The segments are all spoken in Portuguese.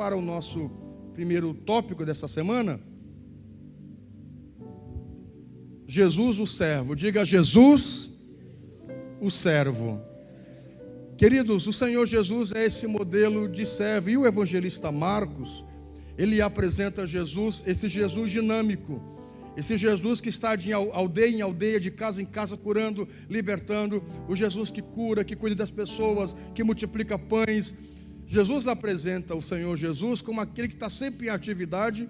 para o nosso primeiro tópico dessa semana. Jesus, o servo. Diga: Jesus, o servo. Queridos, o Senhor Jesus é esse modelo de servo. E o evangelista Marcos, ele apresenta Jesus, esse Jesus dinâmico, esse Jesus que está de aldeia em aldeia, de casa em casa, curando, libertando. O Jesus que cura, que cuida das pessoas, que multiplica pães. Jesus apresenta o Senhor Jesus como aquele que está sempre em atividade,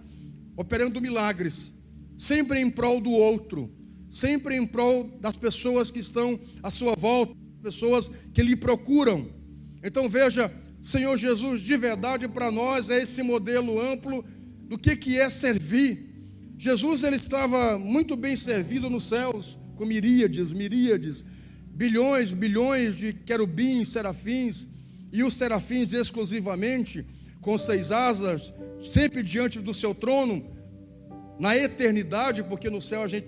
operando milagres, sempre em prol do outro, sempre em prol das pessoas que estão à sua volta, pessoas que lhe procuram. Então veja, Senhor Jesus de verdade para nós é esse modelo amplo do que é servir. Jesus, ele estava muito bem servido nos céus, com miríades, bilhões de querubins, serafins, e os serafins exclusivamente com 6 asas, sempre diante do seu trono, na eternidade, porque no céu a gente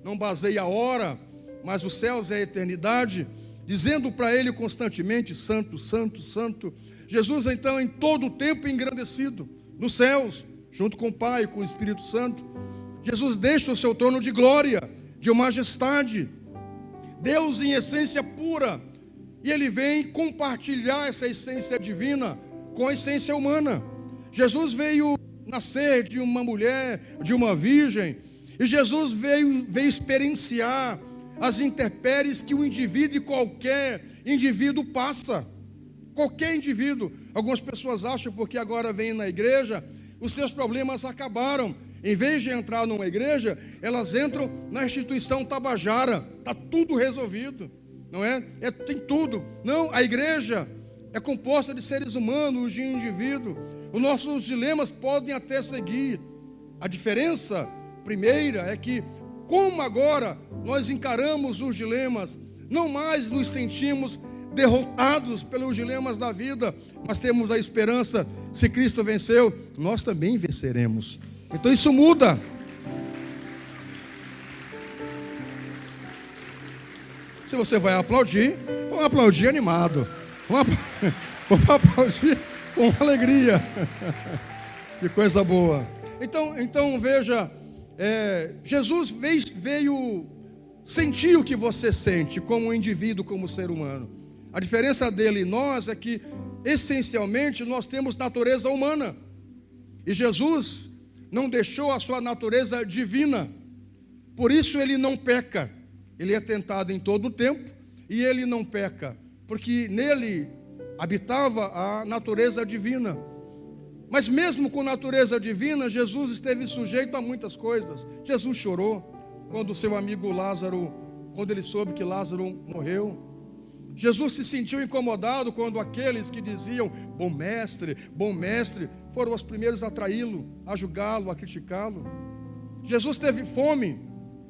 não baseia a hora, mas os céus é a eternidade, dizendo para ele constantemente: santo, santo, santo. Jesus então em todo o tempo engrandecido nos céus, junto com o Pai, com o Espírito Santo. Jesus deixa o seu trono de glória, de majestade, Deus em essência pura, e ele vem compartilhar essa essência divina com a essência humana. Jesus veio nascer de uma mulher, de uma virgem, e Jesus veio experienciar as intempéries que o indivíduo, e qualquer indivíduo passa. Qualquer indivíduo. Algumas pessoas acham, porque agora vêm na igreja, os seus problemas acabaram. Em vez de entrar numa igreja, elas entram na instituição tabajara. Está tudo resolvido, não é? Tem tudo. Não, a igreja é composta de seres humanos, de indivíduos. Os nossos dilemas podem até seguir. A diferença primeira é que, como agora nós encaramos os dilemas, não mais nos sentimos derrotados pelos dilemas da vida, mas temos a esperança: se Cristo venceu, nós também venceremos. Então isso muda. Se você vai aplaudir, vamos aplaudir animado, vamos aplaudir com alegria. Que coisa boa. Então veja, Jesus veio sentir o que você sente como indivíduo, como ser humano. A diferença dele e nós é que, essencialmente, nós temos natureza humana. E Jesus não deixou a sua natureza divina. Por isso ele não peca. Ele é tentado em todo o tempo e ele não peca, porque nele habitava a natureza divina. Mas mesmo com natureza divina, Jesus esteve sujeito a muitas coisas. Jesus chorou quando seu amigo Lázaro, quando ele soube que Lázaro morreu. Jesus se sentiu incomodado quando aqueles que diziam bom mestre, foram os primeiros a traí-lo, a julgá-lo, a criticá-lo. Jesus teve fome,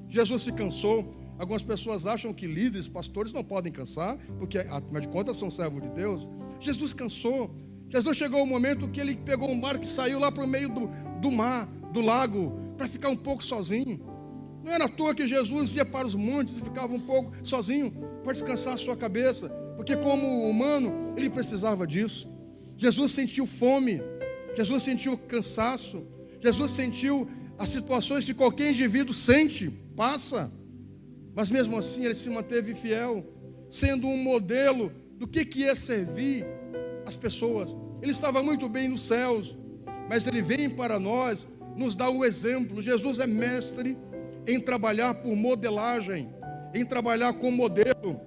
Jesus se cansou. Algumas pessoas acham que líderes, pastores não podem cansar, porque afinal de contas são servos de Deus. Jesus cansou. Jesus chegou ao momento que ele pegou um barco e saiu lá para o meio do mar, do lago, para ficar um pouco sozinho. Não era à toa que Jesus ia para os montes e ficava um pouco sozinho para descansar a sua cabeça, porque como humano ele precisava disso. Jesus sentiu fome, Jesus sentiu cansaço, Jesus sentiu as situações que qualquer indivíduo sente, passa, mas mesmo assim ele se manteve fiel, sendo um modelo do que é servir as pessoas. Ele estava muito bem nos céus, mas ele vem para nós, nos dá o exemplo. Jesus é mestre em trabalhar por modelagem, em trabalhar com modelo.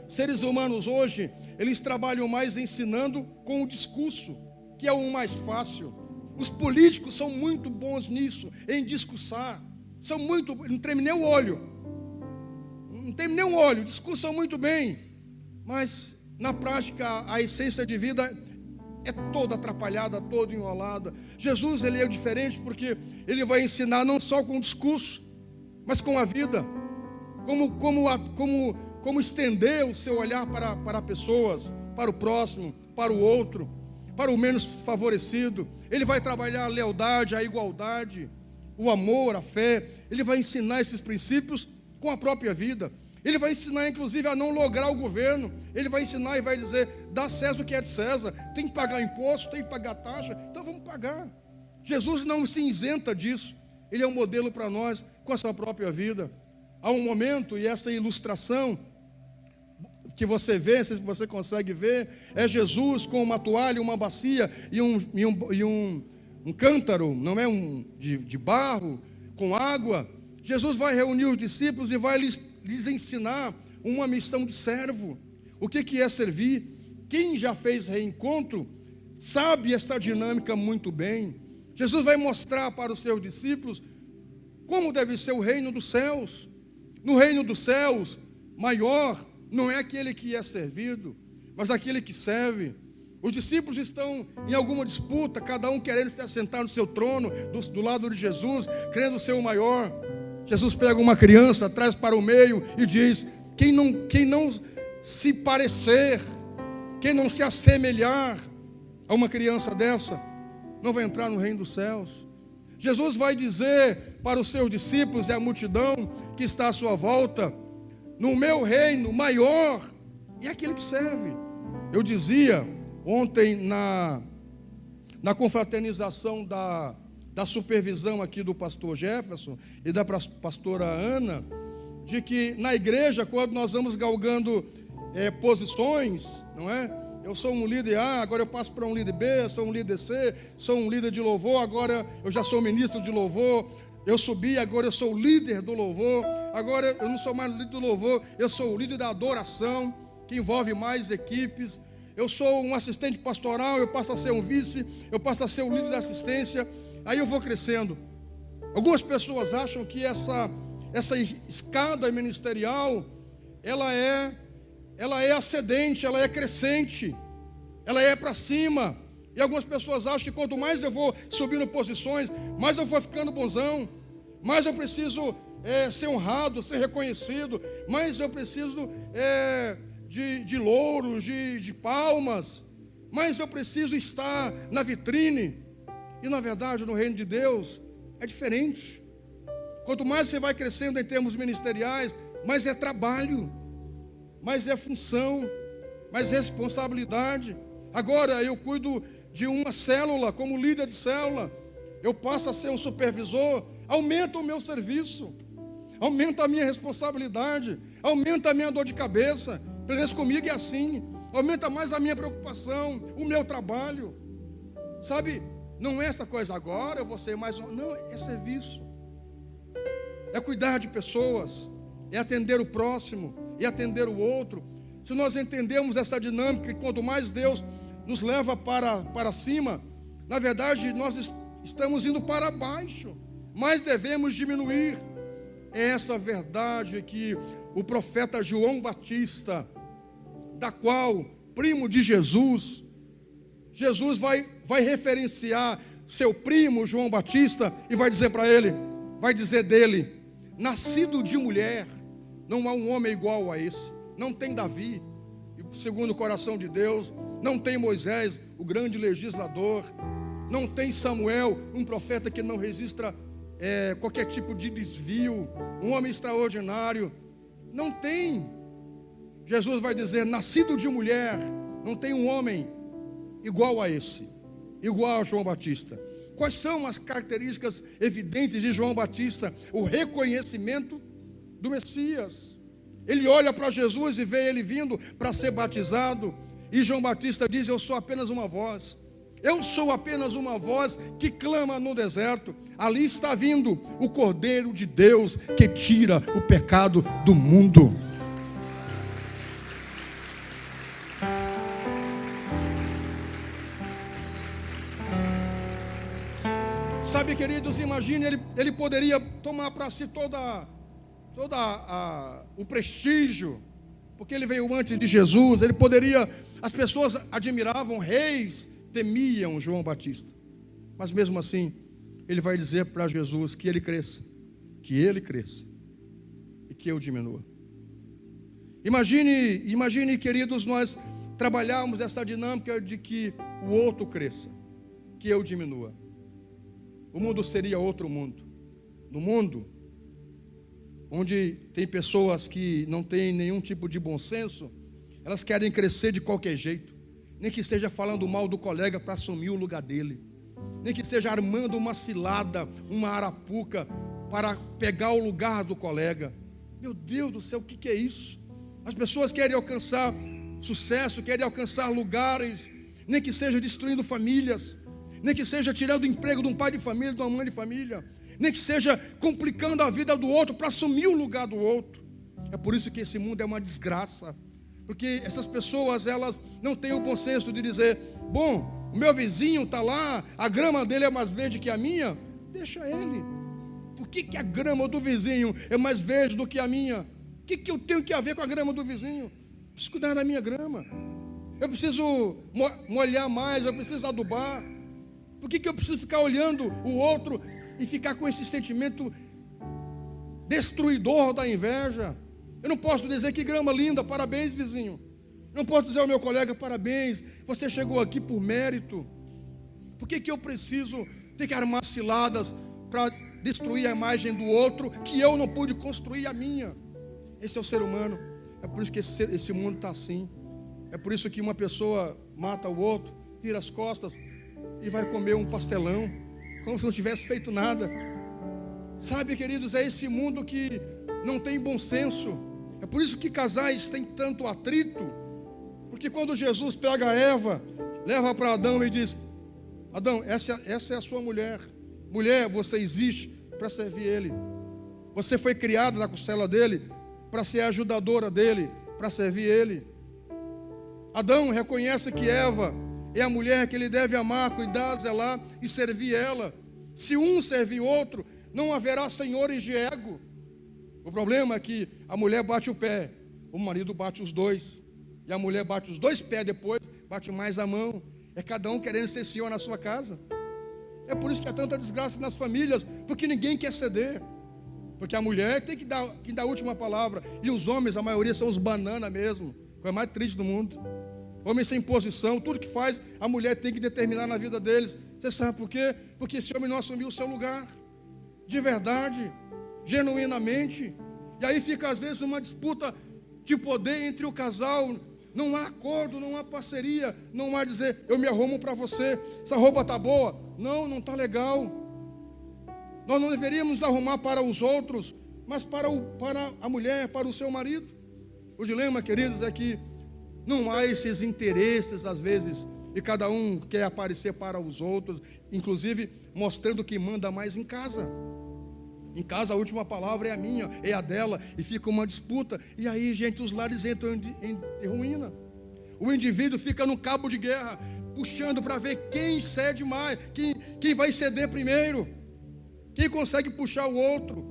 Seres humanos hoje, eles trabalham mais ensinando com o discurso, que é o mais fácil. Os políticos são muito bons nisso, em discursar. Não treme nem o olho. Discursam muito bem. Mas, na prática, a essência de vida é toda atrapalhada, toda enrolada. Jesus, ele é diferente porque ele vai ensinar não só com o discurso, mas com a vida. Como estender o seu olhar para pessoas, para o próximo, para o outro, para o menos favorecido. Ele vai trabalhar a lealdade, a igualdade, o amor, a fé. Ele vai ensinar esses princípios com a própria vida. Ele vai ensinar, inclusive, a não lograr o governo. Ele vai ensinar e vai dizer: dá a César o que é de César. Tem que pagar imposto, tem que pagar taxa. Então vamos pagar. Jesus não se isenta disso. Ele é um modelo para nós com a sua própria vida. Há um momento, e essa ilustração que você vê, se você consegue ver, é Jesus com uma toalha, uma bacia e um cântaro, não é de barro, com água. Jesus vai reunir os discípulos e vai lhes ensinar uma missão de servo. O que é servir? Quem já fez reencontro sabe essa dinâmica muito bem. Jesus vai mostrar para os seus discípulos como deve ser o reino dos céus. No reino dos céus, maior não é aquele que é servido, mas aquele que serve. Os discípulos estão em alguma disputa, cada um querendo se assentar no seu trono, do lado de Jesus, querendo ser o maior. Jesus pega uma criança, traz para o meio e diz: quem não se parecer, quem não se assemelhar a uma criança dessa, não vai entrar no reino dos céus. Jesus vai dizer para os seus discípulos e a multidão que está à sua volta: no meu reino maior é aquele que serve. Eu dizia ontem na confraternização da supervisão aqui do pastor Jefferson e da pastora Ana, de que na igreja, quando nós vamos galgando posições, não é? Eu sou um líder A, agora eu passo para um líder B, sou um líder C, sou um líder de louvor, agora eu já sou ministro de louvor, eu subi, agora eu sou o líder do louvor, agora eu não sou mais o líder do louvor, eu sou o líder da adoração, que envolve mais equipes. Eu sou um assistente pastoral, eu passo a ser um vice, eu passo a ser o líder da assistência. Aí eu vou crescendo. Algumas pessoas acham que essa escada ministerial, ela é ascendente, ela é crescente, ela é para cima. E algumas pessoas acham que quanto mais eu vou subindo posições, mais eu vou ficando bonzão, mais eu preciso ser honrado, ser reconhecido, mais eu preciso de louros, de palmas, mais eu preciso estar na vitrine. E na verdade, no reino de Deus, é diferente. Quanto mais você vai crescendo em termos ministeriais, mais é trabalho, mais é função, mais responsabilidade. Agora eu cuido de uma célula, como líder de célula, eu passo a ser um supervisor, aumenta o meu serviço, aumenta a minha responsabilidade, aumenta a minha dor de cabeça. Pelo menos comigo é assim, aumenta mais a minha preocupação, o meu trabalho, sabe? Não é essa coisa, agora eu vou ser mais um. Não, é serviço. É cuidar de pessoas, é atender o próximo, é atender o outro. Se nós entendermos essa dinâmica, que quanto mais Deus nos leva para cima, na verdade nós estamos indo para baixo, mas devemos diminuir. É essa verdade que o profeta João Batista, da qual, primo de Jesus vai referenciar seu primo João Batista e vai dizer para ele, vai dizer dele: nascido de mulher, não há um homem igual a esse. Não tem Davi, segundo o coração de Deus, não tem Moisés, o grande legislador, não tem Samuel, um profeta que não resista qualquer tipo de desvio, um homem extraordinário. Não tem. Jesus vai dizer: nascido de mulher, não tem um homem igual a esse, igual a João Batista. Quais são as características evidentes de João Batista? O reconhecimento do Messias. Ele olha para Jesus e vê ele vindo para ser batizado, e João Batista diz: eu sou apenas uma voz. Eu sou apenas uma voz que clama no deserto. Ali está vindo o Cordeiro de Deus que tira o pecado do mundo. Sabe, queridos, imagine, ele poderia tomar para si toda o prestígio, porque ele veio antes de Jesus. Ele poderia, as pessoas admiravam, reis temiam João Batista, mas mesmo assim, ele vai dizer para Jesus que ele cresça e que eu diminua. Imagine, queridos, nós trabalharmos essa dinâmica de que o outro cresça, que eu diminua. O mundo seria outro mundo. No mundo, onde tem pessoas que não têm nenhum tipo de bom senso, elas querem crescer de qualquer jeito, nem que seja falando mal do colega para assumir o lugar dele, nem que seja armando uma cilada, uma arapuca para pegar o lugar do colega. Meu Deus do céu, o que é isso? As pessoas querem alcançar sucesso, querem alcançar lugares, nem que seja destruindo famílias, nem que seja tirando o emprego de um pai de família, de uma mãe de família, nem que seja complicando a vida do outro para assumir o lugar do outro. É por isso que esse mundo é uma desgraça, porque essas pessoas, elas não têm o bom senso de dizer: bom, o meu vizinho está lá, a grama dele é mais verde que a minha, deixa ele. Por que a grama do vizinho é mais verde do que a minha? O que eu tenho que ver com a grama do vizinho? Eu preciso cuidar da minha grama, eu preciso molhar mais, eu preciso adubar. Por que eu preciso ficar olhando o outro e ficar com esse sentimento destruidor da inveja? Eu não posso dizer: que grama linda, parabéns, vizinho. Eu não posso dizer ao meu colega: parabéns, você chegou aqui por mérito. Por que eu preciso ter que armar ciladas para destruir a imagem do outro, que eu não pude construir a minha? Esse é o ser humano. É por isso que esse mundo está assim. É por isso que uma pessoa mata o outro, vira as costas e vai comer um pastelão, como se não tivesse feito nada. Sabe, queridos, é esse mundo que não tem bom senso. É por isso que casais têm tanto atrito. Porque quando Jesus pega Eva, leva para Adão e diz: Adão, essa é a sua mulher. Mulher, você existe para servir ele. Você foi criada na costela dele para ser a ajudadora dele, para servir ele. Adão reconhece que Eva é a mulher que ele deve amar, cuidar, zelar e servir ela. Se um servir outro, não haverá senhores de ego. O problema é que a mulher bate o pé, o marido bate os dois, e a mulher bate os dois pés, depois bate mais a mão. É cada um querendo ser senhor na sua casa. É por isso que há tanta desgraça nas famílias, porque ninguém quer ceder. Porque a mulher tem que dar a última palavra, e os homens, a maioria, são os banana mesmo, coisa mais triste do mundo. Homem sem posição, tudo que faz, a mulher tem que determinar na vida deles. Você sabe por quê? Porque esse homem não assumiu o seu lugar, de verdade, genuinamente. E aí fica às vezes uma disputa de poder entre o casal. Não há acordo, não há parceria, não há dizer: eu me arrumo para você, essa roupa está boa. Não está legal. Nós não deveríamos arrumar para os outros, mas para a mulher, para o seu marido. O dilema, queridos, é que não há esses interesses às vezes, e cada um quer aparecer para os outros, inclusive mostrando que manda mais em casa. Em casa a última palavra é a minha, é a dela, e fica uma disputa. E aí, gente, os lares entram em ruína. O indivíduo fica no cabo de guerra, puxando para ver quem cede mais, quem vai ceder primeiro, quem consegue puxar o outro.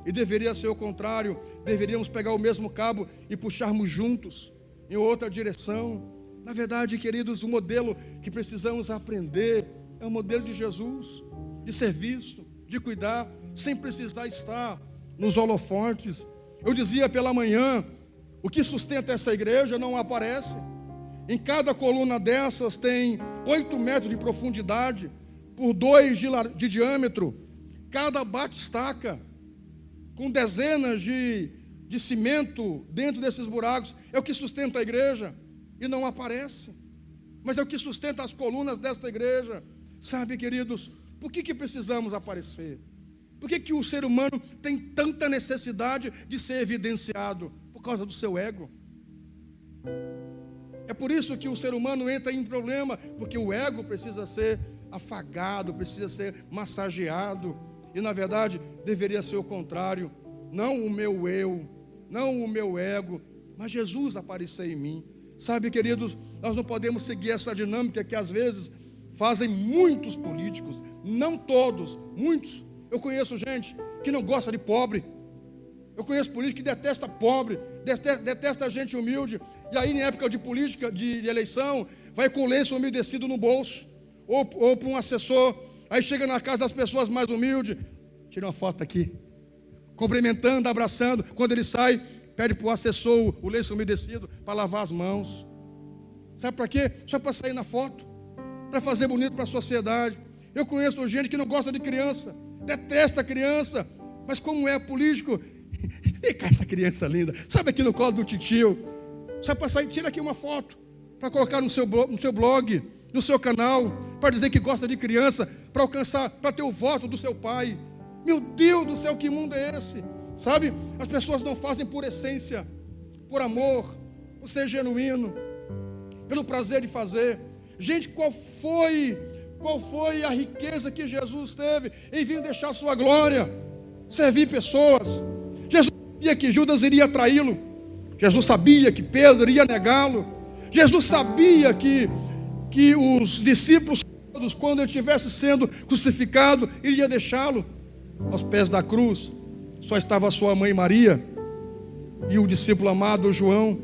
E deveria ser o contrário, deveríamos pegar o mesmo cabo e puxarmos juntos em outra direção. Na verdade, queridos, o modelo que precisamos aprender é o modelo de Jesus, de serviço, de cuidar, sem precisar estar nos holofotes. Eu dizia pela manhã: o que sustenta essa igreja não aparece. Em cada coluna dessas tem 8 metros de profundidade por 2 de diâmetro. Cada bate-estaca com dezenas de cimento dentro desses buracos é o que sustenta a igreja, e não aparece, mas é o que sustenta as colunas desta igreja. Sabe, queridos, por que precisamos aparecer? Por que o ser humano tem tanta necessidade de ser evidenciado? Por causa do seu ego. É por isso que o ser humano entra em problema, porque o ego precisa ser afagado, precisa ser massageado, e na verdade deveria ser o contrário. Não o meu eu, não o meu ego, mas Jesus aparecer em mim. Sabe, queridos, nós não podemos seguir essa dinâmica que às vezes fazem muitos políticos, não todos, muitos. Eu conheço gente que não gosta de pobre. Eu conheço político que detesta pobre, detesta gente humilde. E aí, em época de política, de eleição, vai com o lenço umedecido no bolso, ou para um assessor. Aí chega na casa das pessoas mais humildes, tira uma foto aqui, cumprimentando, abraçando. Quando ele sai, pede para o assessor o lenço umedecido para lavar as mãos. Sabe para quê? Só para sair na foto, para fazer bonito para a sociedade. Eu conheço gente que não gosta de criança, detesta criança, mas como é político, Vem cá, essa criança linda. Sabe aqui no colo do titio? Só passar e tira aqui uma foto para colocar no seu blog, no seu canal, para dizer que gosta de criança, para alcançar, para ter o voto do seu pai. Meu Deus do céu, que mundo é esse? Sabe? As pessoas não fazem por essência, por amor, por ser genuíno, pelo prazer de fazer. Gente, qual foi a riqueza que Jesus teve em vir deixar sua glória? Servir pessoas. Jesus sabia que Judas iria traí-lo. Jesus sabia que Pedro iria negá-lo. Jesus sabia que os discípulos todos, quando ele estivesse sendo crucificado, iria deixá-lo aos pés da cruz. Só estava a sua mãe Maria e o discípulo amado João.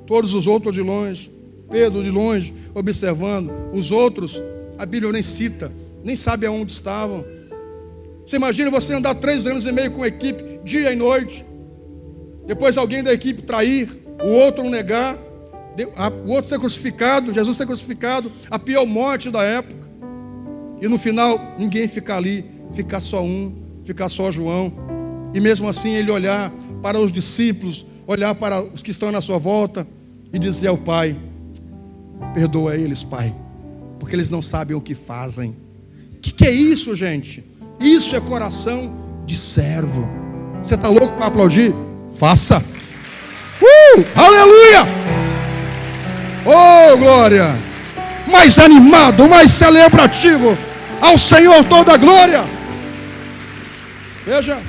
Todos os outros de longe. Pedro de longe, observando. Os outros, a Bíblia nem cita, nem sabe aonde estavam. Você imagina você andar 3 anos e meio com a equipe, dia e noite. Depois alguém da equipe trair, o outro negar, o outro ser crucificado, Jesus ser crucificado, a pior morte da época. E no final, ninguém ficar ali, ficar só um, ficar só João. E mesmo assim ele olhar para os discípulos, olhar para os que estão na sua volta e dizer ao Pai: perdoa eles, Pai, porque eles não sabem o que fazem. O que é isso, gente? Isso é coração de servo. Você está louco para aplaudir? Faça. Aleluia! Oh, glória! Mais animado, mais celebrativo. Ao Senhor toda a glória. Veja,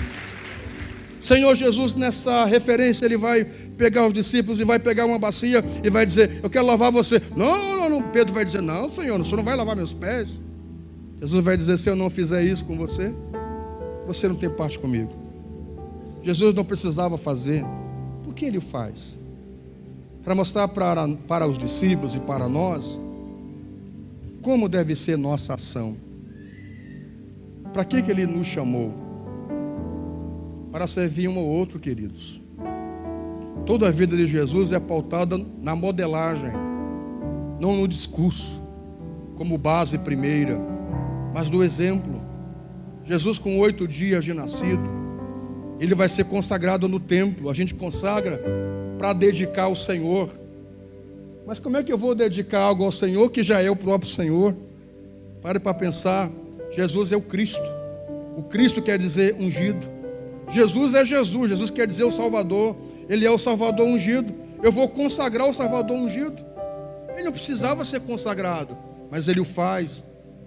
Senhor Jesus, nessa referência, ele vai pegar os discípulos e vai pegar uma bacia e vai dizer: eu quero lavar você. Não. Pedro vai dizer: não, Senhor, o Senhor não vai lavar meus pés. Jesus vai dizer: se eu não fizer isso com você, você não tem parte comigo. Jesus não precisava fazer. Por que ele o faz? Para mostrar para os discípulos e para nós como deve ser nossa ação. Para que ele nos chamou? Para servir um ao outro, queridos. Toda a vida de Jesus é pautada na modelagem, não no discurso, como base primeira, mas no exemplo. Jesus, com 8 dias de nascido, ele vai ser consagrado no templo. A gente consagra para dedicar ao Senhor. Mas como é que eu vou dedicar algo ao Senhor que já é o próprio Senhor? Pare para pensar. Jesus é o Cristo. O Cristo quer dizer ungido. Jesus é Jesus. Jesus quer dizer o Salvador. Ele é o Salvador ungido. Eu vou consagrar o Salvador ungido. Ele não precisava ser consagrado, mas ele o faz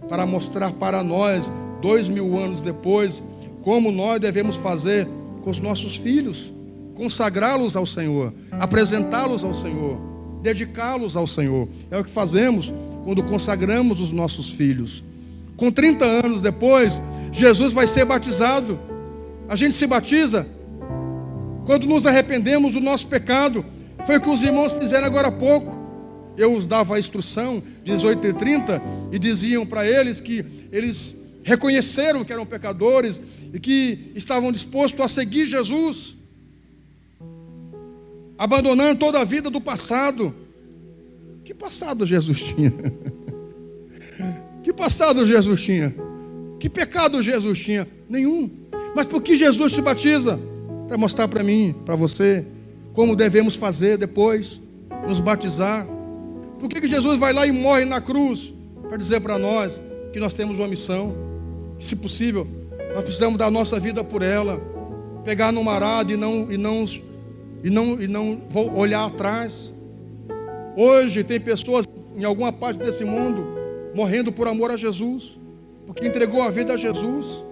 para mostrar para nós, 2000 anos depois, como nós devemos fazer com os nossos filhos. Consagrá-los ao Senhor, apresentá-los ao Senhor, dedicá-los ao Senhor. É o que fazemos quando consagramos os nossos filhos. Com 30 anos depois, Jesus vai ser batizado. A gente se batiza quando nos arrependemos do nosso pecado. Foi o que os irmãos fizeram agora há pouco. Eu os dava a instrução, 18h30, e diziam para eles que eles reconheceram que eram pecadores e que estavam dispostos a seguir Jesus, abandonando toda a vida do passado. Que passado Jesus tinha? Que passado Jesus tinha? Que pecado Jesus tinha? Nenhum. Mas por que Jesus se batiza? Para mostrar para mim, para você, como devemos fazer depois, nos batizar. Por que Jesus vai lá e morre na cruz? Para dizer para nós que nós temos uma missão, que, se possível, nós precisamos dar a nossa vida por ela, pegar no arado e não olhar atrás. Hoje tem pessoas em alguma parte desse mundo morrendo por amor a Jesus, porque entregou a vida a Jesus,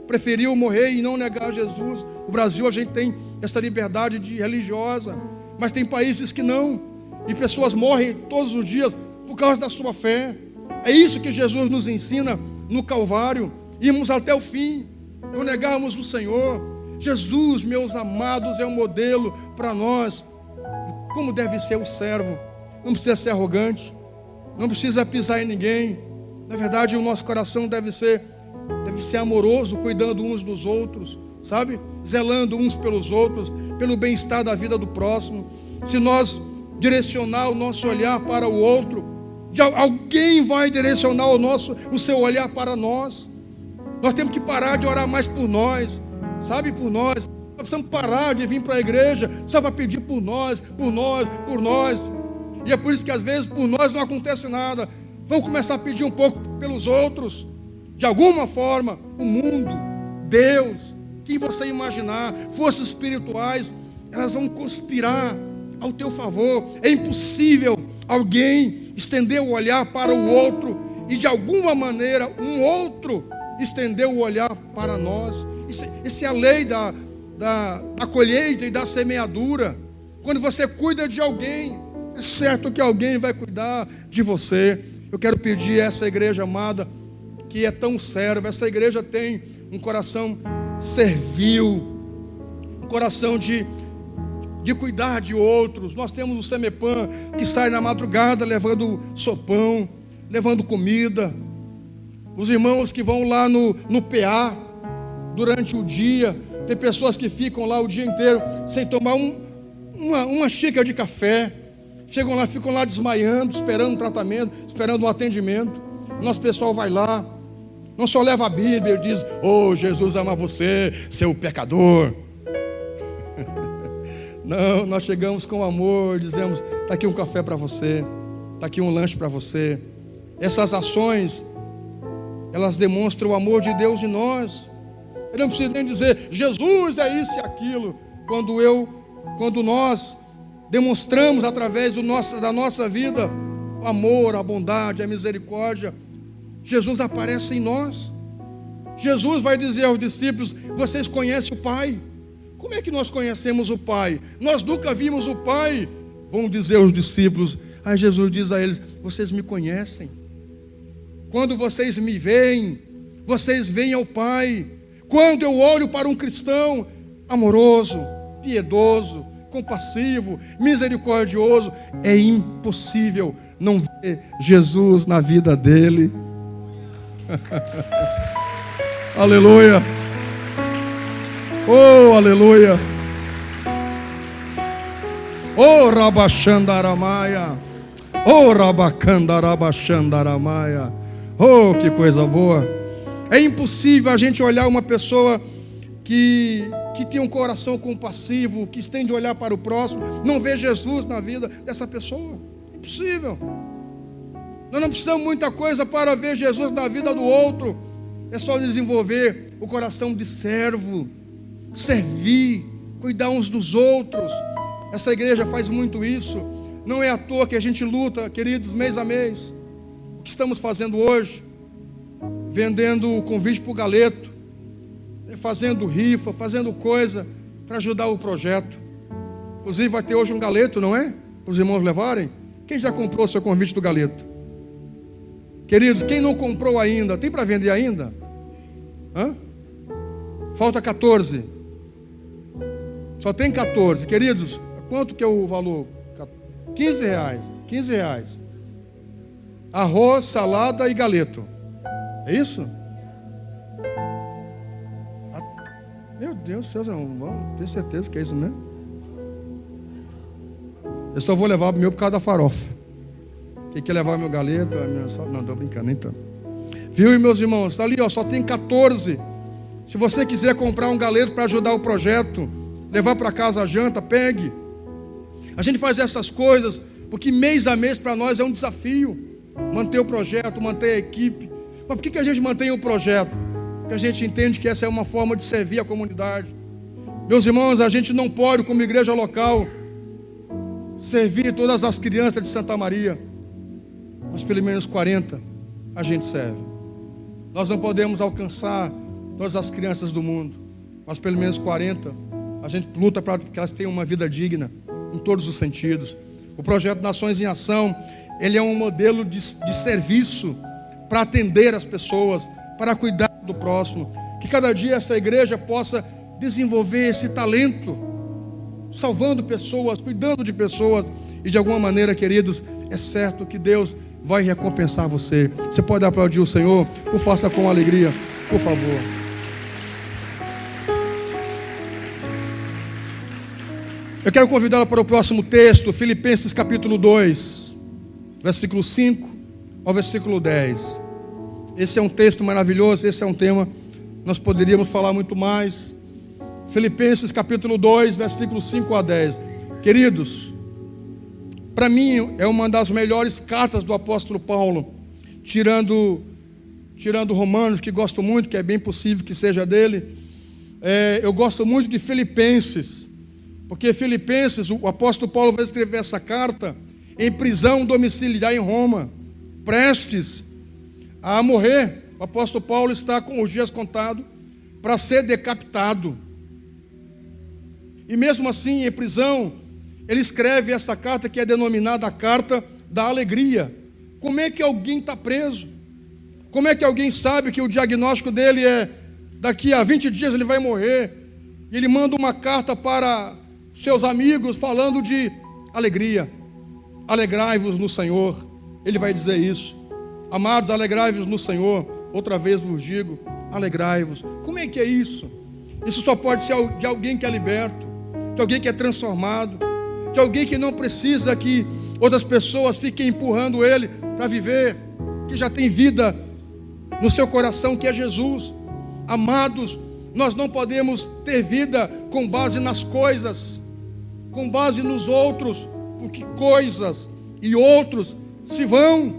preferiu morrer e não negar Jesus. O Brasil, a gente tem essa liberdade religiosa, mas tem países que não, e pessoas morrem todos os dias por causa da sua fé. É isso que Jesus nos ensina no Calvário: irmos até o fim, não negarmos o Senhor. Jesus, meus amados, é um modelo para nós, como deve ser o servo. Não precisa ser arrogante, não precisa pisar em ninguém. Na verdade, o nosso coração deve ser amoroso, cuidando uns dos outros, sabe? Zelando uns pelos outros, pelo bem-estar da vida do próximo. Se nós direcionar o nosso olhar para o outro, alguém vai direcionar o seu olhar para nós. Nós temos que parar de orar mais por nós, sabe? Por nós. Nós precisamos parar de vir para a igreja só para pedir por nós, por nós, por nós. E é por isso que às vezes por nós não acontece nada. Vamos começar a pedir um pouco pelos outros. De alguma forma, o mundo, Deus, quem você imaginar, forças espirituais, elas vão conspirar ao teu favor. É impossível alguém estender o olhar para o outro e de alguma maneira um outro estender o olhar para nós. Isso é a lei da colheita e da semeadura. Quando você cuida de alguém, é certo que alguém vai cuidar de você. Eu quero pedir a essa igreja amada, que é tão serva, essa igreja tem um coração servil, um coração de cuidar de outros. Nós temos o Semepan, que sai na madrugada levando sopão, levando comida. Os irmãos que vão lá no PA durante o dia. Tem pessoas que ficam lá o dia inteiro sem tomar uma xícara de café. Chegam lá, ficam lá desmaiando, esperando um tratamento, esperando um atendimento. Nosso pessoal vai lá, não só leva a Bíblia e diz: oh, Jesus ama você, seu pecador. Não, nós chegamos com amor, dizemos: está aqui um café para você, está aqui um lanche para você. Essas ações, elas demonstram o amor de Deus em nós. Eu não preciso nem dizer: Jesus é isso e aquilo. Quando nós demonstramos através da nossa vida o amor, a bondade, a misericórdia, Jesus aparece em nós. Jesus vai dizer aos discípulos: vocês conhecem o Pai? Como é que nós conhecemos o Pai? Nós nunca vimos o Pai. Vão dizer os discípulos. Aí Jesus diz a eles: vocês me conhecem. Quando vocês me veem, vocês veem ao Pai. Quando eu olho para um cristão amoroso, piedoso, compassivo, misericordioso, é impossível não ver Jesus na vida dele. Aleluia. Oh, aleluia. Oh, Rabachandaramaia. Oh, Rabacandarabachandaramaia. Oh, que coisa boa. É impossível a gente olhar uma pessoa que tem um coração compassivo, que estende o olhar para o próximo, não ver Jesus na vida dessa pessoa. Impossível. Nós não precisamos muita coisa para ver Jesus na vida do outro. É só desenvolver o coração de servo, servir, cuidar uns dos outros. Essa igreja faz muito isso. Não é à toa que a gente luta, queridos, mês a mês. O que estamos fazendo hoje? Vendendo o convite para o galeto, fazendo rifa, fazendo coisa para ajudar o projeto. Inclusive vai ter hoje um galeto, não é? Para os irmãos levarem. Quem já comprou o seu convite do galeto? Queridos, quem não comprou ainda, tem para vender ainda? Hã? Falta 14. Só tem 14. Queridos, quanto que é o valor? 15 reais. 15 reais. Arroz, salada e galeto. É isso? Meu Deus do céu, vamos ter certeza que é isso mesmo? Eu só vou levar o meu por causa da farofa. Quem quer levar o meu galeto? Não, estou brincando, nem tanto. Viu, meus irmãos? Está ali, ó, só tem 14. Se você quiser comprar um galeto para ajudar o projeto, levar para casa a janta, pegue. A gente faz essas coisas porque mês a mês para nós é um desafio. Manter o projeto, manter a equipe. Mas por que a gente mantém o projeto? Porque a gente entende que essa é uma forma de servir a comunidade. Meus irmãos, a gente não pode, como igreja local, servir todas as crianças de Santa Maria. Mas pelo menos 40 a gente serve. Nós não podemos alcançar todas as crianças do mundo, mas pelo menos 40 a gente luta para que elas tenham uma vida digna em todos os sentidos. O projeto Nações em Ação, ele é um modelo de serviço para atender as pessoas, para cuidar do próximo. Que cada dia essa igreja possa desenvolver esse talento, salvando pessoas, cuidando de pessoas. E de alguma maneira, queridos, é certo que Deus vai recompensar você. Você pode aplaudir o Senhor? O faça com alegria, por favor. Eu quero convidá-la para o próximo texto, Filipenses capítulo 2, versículo 5 ao versículo 10. Esse é um texto maravilhoso, esse é um tema, nós poderíamos falar muito mais. Filipenses capítulo 2, versículos 5 a 10. Queridos, para mim é uma das melhores cartas do apóstolo Paulo, tirando Romanos, que gosto muito, que é bem possível que seja dele. Eu gosto muito de Filipenses, porque Filipenses, o apóstolo Paulo vai escrever essa carta em prisão domiciliar em Roma, prestes a morrer. O apóstolo Paulo está com os dias contados para ser decapitado. E mesmo assim, em prisão, ele escreve essa carta que é denominada a carta da alegria. Como é que alguém está preso? Como é que alguém sabe que o diagnóstico dele é daqui a 20 dias ele vai morrer? E ele manda uma carta para seus amigos falando de alegria. Alegrai-vos no Senhor. Ele vai dizer isso. Amados, alegrai-vos no Senhor. Outra vez vos digo, alegrai-vos. Como é que é isso? Isso só pode ser de alguém que é liberto, de alguém que é transformado, de alguém que não precisa que outras pessoas fiquem empurrando ele para viver, que já tem vida no seu coração, que é Jesus. Amados, nós não podemos ter vida com base nas coisas, com base nos outros, porque coisas e outros se vão,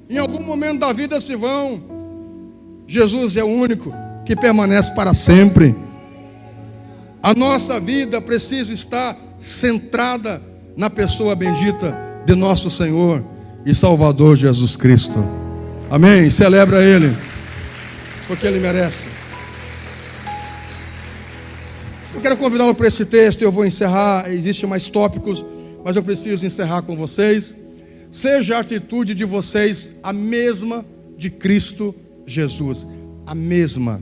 em algum momento da vida se vão. Jesus é o único que permanece para sempre. A nossa vida precisa estar centrada na pessoa bendita de nosso Senhor e Salvador Jesus Cristo. Amém? Celebra Ele, porque Ele merece. Eu quero convidá-lo para esse texto. Eu vou encerrar. Existem mais tópicos, mas eu preciso encerrar com vocês. Seja a atitude de vocês a mesma de Cristo Jesus. A mesma.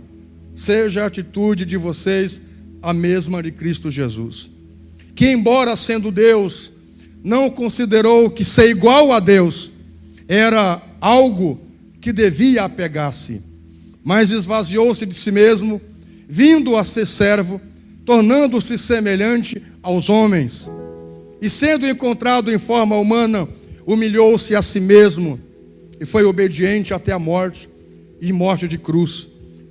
Seja a atitude de vocês a mesma de Cristo Jesus, que embora sendo Deus, não considerou que ser igual a Deus era algo que devia apegar-se, mas esvaziou-se de si mesmo, vindo a ser servo, tornando-se semelhante aos homens, e sendo encontrado em forma humana, humilhou-se a si mesmo, e foi obediente até a morte, e morte de cruz.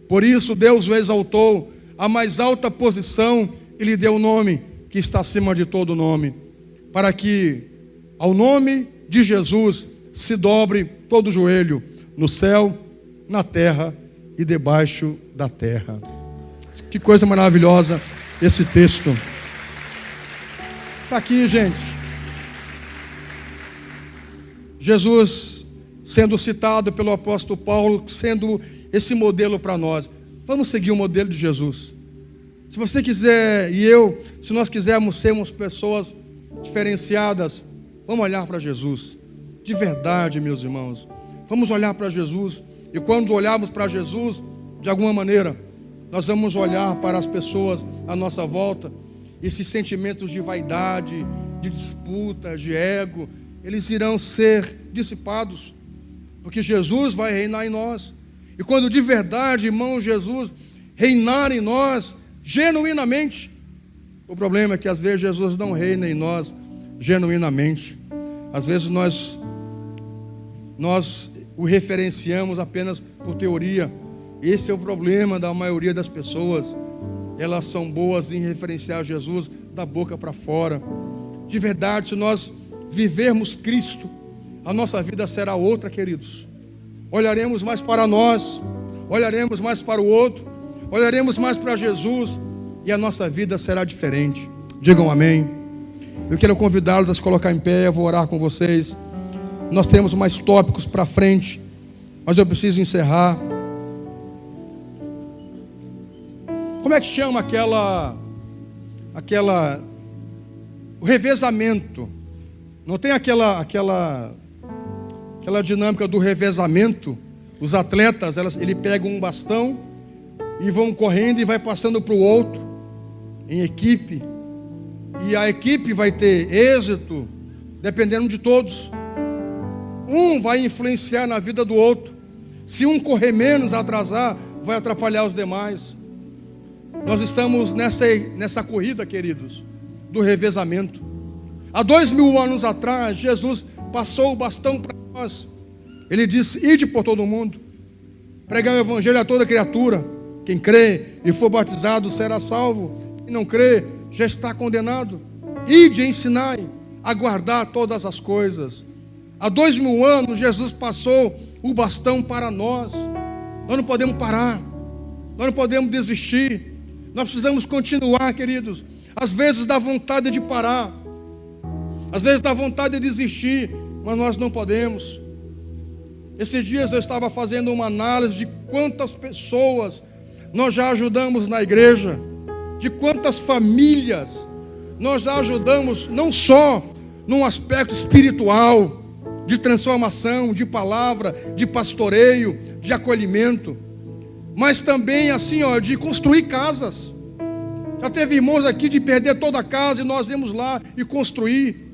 Por isso Deus o exaltou a mais alta posição e lhe deu o nome que está acima de todo nome, para que ao nome de Jesus se dobre todo joelho, no céu, na terra e debaixo da terra. Que coisa maravilhosa esse texto. Está aqui, gente. Jesus sendo citado pelo apóstolo Paulo, sendo esse modelo para nós. Vamos seguir o modelo de Jesus. Se você quiser, se nós quisermos sermos pessoas diferenciadas, vamos olhar para Jesus. De verdade, meus irmãos. Vamos olhar para Jesus. E quando olharmos para Jesus, de alguma maneira, nós vamos olhar para as pessoas à nossa volta. Esses sentimentos de vaidade, de disputa, de ego, eles irão ser dissipados. Porque Jesus vai reinar em nós. E quando de verdade, irmão, Jesus reinar em nós genuinamente, o problema é que às vezes Jesus não reina em nós genuinamente. Às vezes nós o referenciamos apenas por teoria. Esse é o problema da maioria das pessoas. Elas são boas em referenciar Jesus da boca para fora. De verdade, se nós vivermos Cristo, a nossa vida será outra, queridos. Olharemos mais para nós, olharemos mais para o outro, olharemos mais para Jesus, e a nossa vida será diferente. Digam amém. Eu quero convidá-los a se colocar em pé. Eu vou orar com vocês. Nós temos mais tópicos para frente, mas eu preciso encerrar. Como é que chama o revezamento? Não tem aquela dinâmica do revezamento? Os atletas, ele pegam um bastão e vão correndo e vai passando para o outro em equipe, e a equipe vai ter êxito dependendo de todos. Um vai influenciar na vida do outro. Se um correr menos, atrasar, vai atrapalhar os demais. Nós estamos nessa corrida, queridos, do revezamento. Há 2000 anos atrás, Jesus passou o bastão para nós. Ele disse: ide por todo mundo, pregar o evangelho a toda criatura. Quem crê e for batizado será salvo, e não crê, já está condenado. Ide e ensinai a guardar todas as coisas. Há 2000 anos Jesus passou o bastão para nós. Nós não podemos parar, nós não podemos desistir, nós precisamos continuar, queridos. Às vezes dá vontade de parar, às vezes dá vontade de desistir, mas nós não podemos. Esses dias eu estava fazendo uma análise de quantas pessoas nós já ajudamos na igreja, de quantas famílias nós já ajudamos, não só num aspecto espiritual, de transformação, de palavra, de pastoreio, de acolhimento, mas também assim, de construir casas. Já teve irmãos aqui de perder toda a casa e nós íamos lá e construir.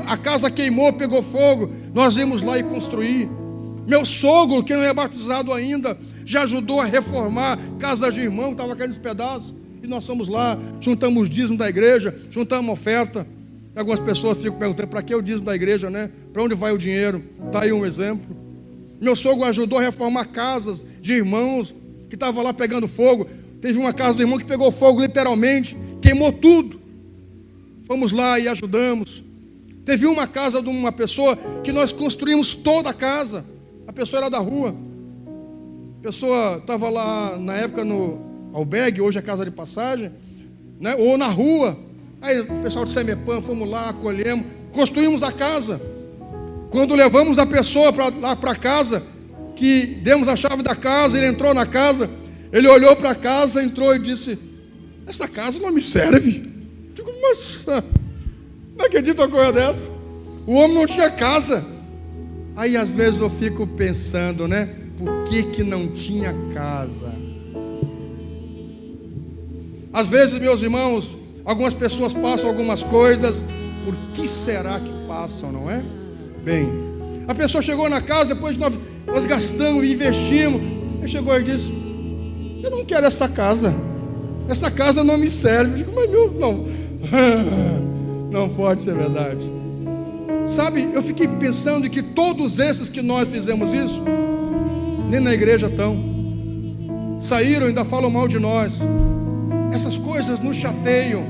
A casa queimou, pegou fogo, nós íamos lá e construir. Meu sogro, que não é batizado ainda, já ajudou a reformar casa de irmão que estava caindo nos pedaços. E nós fomos lá, juntamos o dízimo da igreja, juntamos oferta. E algumas pessoas ficam perguntando, para que o dízimo da igreja, né? Para onde vai o dinheiro? Está aí um exemplo. Meu sogro ajudou a reformar casas de irmãos que estavam lá pegando fogo. Teve uma casa do irmão que pegou fogo literalmente, queimou tudo. Fomos lá e ajudamos. Teve uma casa de uma pessoa que nós construímos toda a casa. A pessoa era da rua. A pessoa estava lá na época no albergue, hoje é casa de passagem, né? Ou na rua. Aí o pessoal de Semepan, fomos lá, acolhemos, construímos a casa. Quando levamos a pessoa lá para casa, que demos a chave da casa, ele entrou na casa, ele olhou para a casa, entrou e disse: essa casa não me serve. Eu digo, mas não acredito uma coisa dessa. O homem não tinha casa. Aí às vezes eu fico pensando, né? Por que não tinha casa? Às vezes, meus irmãos, algumas pessoas passam algumas coisas. Por que será que passam, não é? Bem, a pessoa chegou na casa, depois de nós gastamos e investimos. Ele chegou e disse: eu não quero essa casa. Essa casa não me serve. Eu digo, mas não. Não pode ser verdade. Sabe, eu fiquei pensando que todos esses que nós fizemos isso, nem na igreja estão. Saíram e ainda falam mal de nós. Essas coisas nos chateiam.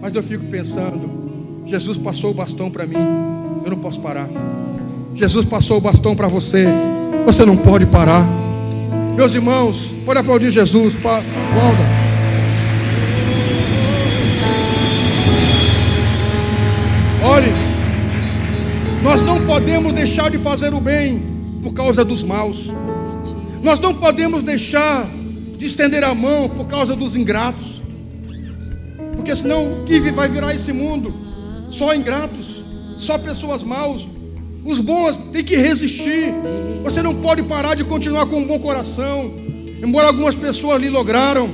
Mas eu fico pensando, Jesus passou o bastão para mim, eu não posso parar. Jesus passou o bastão para você, você não pode parar. Meus irmãos, pode aplaudir Jesus. Aplauda. Olhe, nós não podemos deixar de fazer o bem por causa dos maus. Nós não podemos deixar de estender a mão por causa dos ingratos. Porque senão o que vai virar esse mundo? Só ingratos, só pessoas maus. Os bons têm que resistir. Você não pode parar de continuar com um bom coração. Embora algumas pessoas lhe lograram,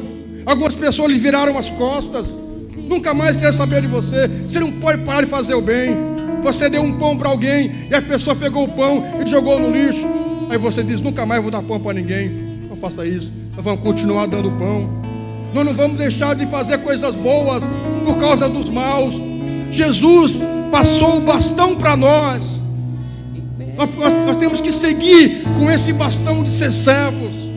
algumas pessoas lhe viraram as costas, nunca mais quer saber de você. Você não pode parar de fazer o bem. Você deu um pão para alguém e a pessoa pegou o pão e jogou no lixo. Aí você diz: nunca mais vou dar pão para ninguém. Não faça isso. Nós vamos continuar dando pão. Nós não vamos deixar de fazer coisas boas por causa dos maus. Jesus passou o bastão para nós. Nós temos que seguir com esse bastão de ser servos.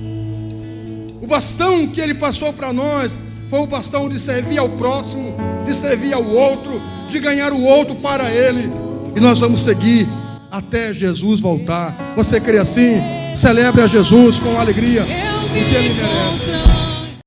O bastão que Ele passou para nós foi o bastão de servir ao próximo, de servir ao outro, de ganhar o outro para Ele. E nós vamos seguir até Jesus voltar. Você crê assim? Celebre a Jesus com alegria, porque Ele merece.